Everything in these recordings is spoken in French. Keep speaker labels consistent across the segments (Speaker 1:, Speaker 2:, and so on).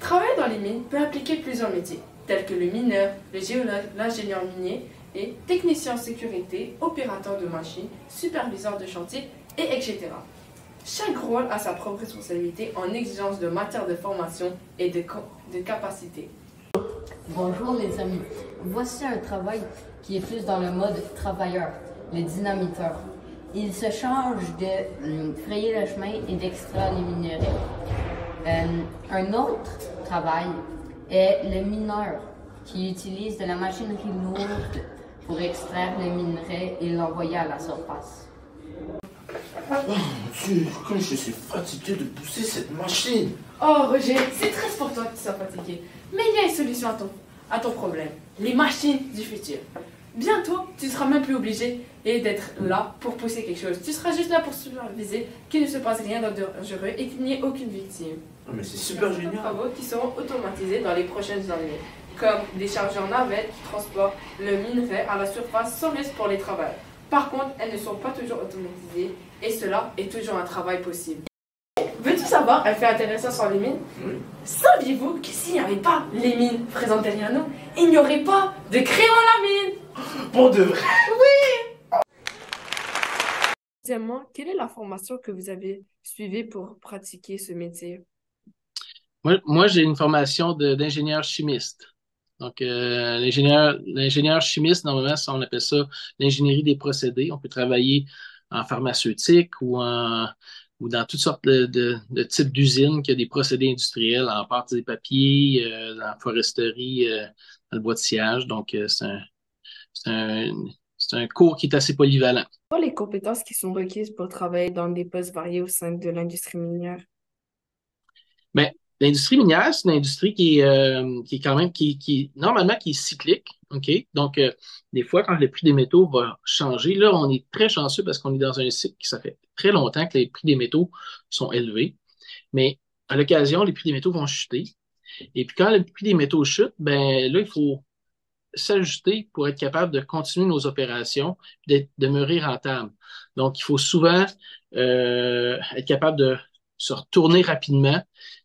Speaker 1: Travailler dans les mines peut impliquer plusieurs métiers, tels que le mineur, le géologue, l'ingénieur minier et technicien en sécurité, opérateur de machines, superviseur de chantier, et etc. Chaque rôle a sa propre responsabilité en exigence de matière de formation et de capacité.
Speaker 2: Bonjour les amis, voici un travail qui est plus dans le mode travailleur, le dynamiteur. Il se charge de frayer le chemin et d'extraire les minerais. Un autre travail est le mineur, qui utilise de la machinerie lourde pour extraire les minerais et l'envoyer à la surface.
Speaker 3: Oh mon Dieu, comme je suis fatigué de pousser cette machine.
Speaker 1: Oh Roger, c'est triste pour toi que tu sois fatigué, mais il y a une solution à ton problème, les machines du futur. Bientôt, tu seras même plus obligé d'être là pour pousser quelque chose. Tu seras juste là pour superviser qu'il ne se passe rien de dangereux et qu'il n'y ait aucune victime.
Speaker 3: Oh, mais c'est super génial.
Speaker 1: Des travaux qui seront automatisés dans les prochaines années, comme des chargeurs navettes qui transportent le minerai à la surface sans risque pour les travailleurs. Par contre, elles ne sont pas toujours automatisées et cela est toujours un travail possible. Veux-tu savoir un fait intéressant sur les mines?
Speaker 3: Oui.
Speaker 1: Saviez-vous que s'il n'y avait pas les mines présentes derrière nous, il n'y aurait pas de crayon à la mine?
Speaker 3: Pour de vrai?
Speaker 1: Deuxièmement, quelle est la formation que vous avez suivie pour pratiquer ce métier?
Speaker 4: Moi, j'ai une formation d'ingénieur chimiste. Donc, l'ingénieur chimiste, normalement, on appelle ça l'ingénierie des procédés. On peut travailler en pharmaceutique ou dans toutes sortes de types d'usines qui ont des procédés industriels en pâte des papiers, dans la foresterie, dans le bois de sciage. Donc, c'est un, c'est un cours qui est assez polyvalent.
Speaker 1: Quelles sont les compétences qui sont requises pour travailler dans des postes variés au sein de l'industrie minière?
Speaker 4: Mais l'industrie minière, c'est une industrie qui est quand même normalement qui est cyclique. OK? Donc, des fois, quand le prix des métaux va changer, là, on est très chanceux parce qu'on est dans un cycle qui ça fait très longtemps que les prix des métaux sont élevés. Mais à l'occasion, les prix des métaux vont chuter. Et puis quand le prix des métaux chute, ben là, il faut s'ajuster pour être capable de continuer nos opérations, d'être demeurer rentable. Donc, il faut souvent être capable de se retourner rapidement.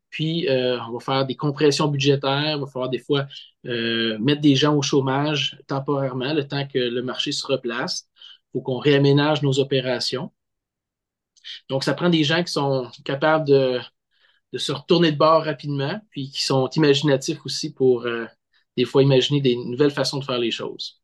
Speaker 4: Puis, on va faire des compressions budgétaires, il va falloir des fois mettre des gens au chômage temporairement, le temps que le marché se replace. Il faut qu'on réaménage nos opérations. Donc, ça prend des gens qui sont capables de se retourner de bord rapidement, puis qui sont imaginatifs aussi pour des fois imaginer des nouvelles façons de faire les choses.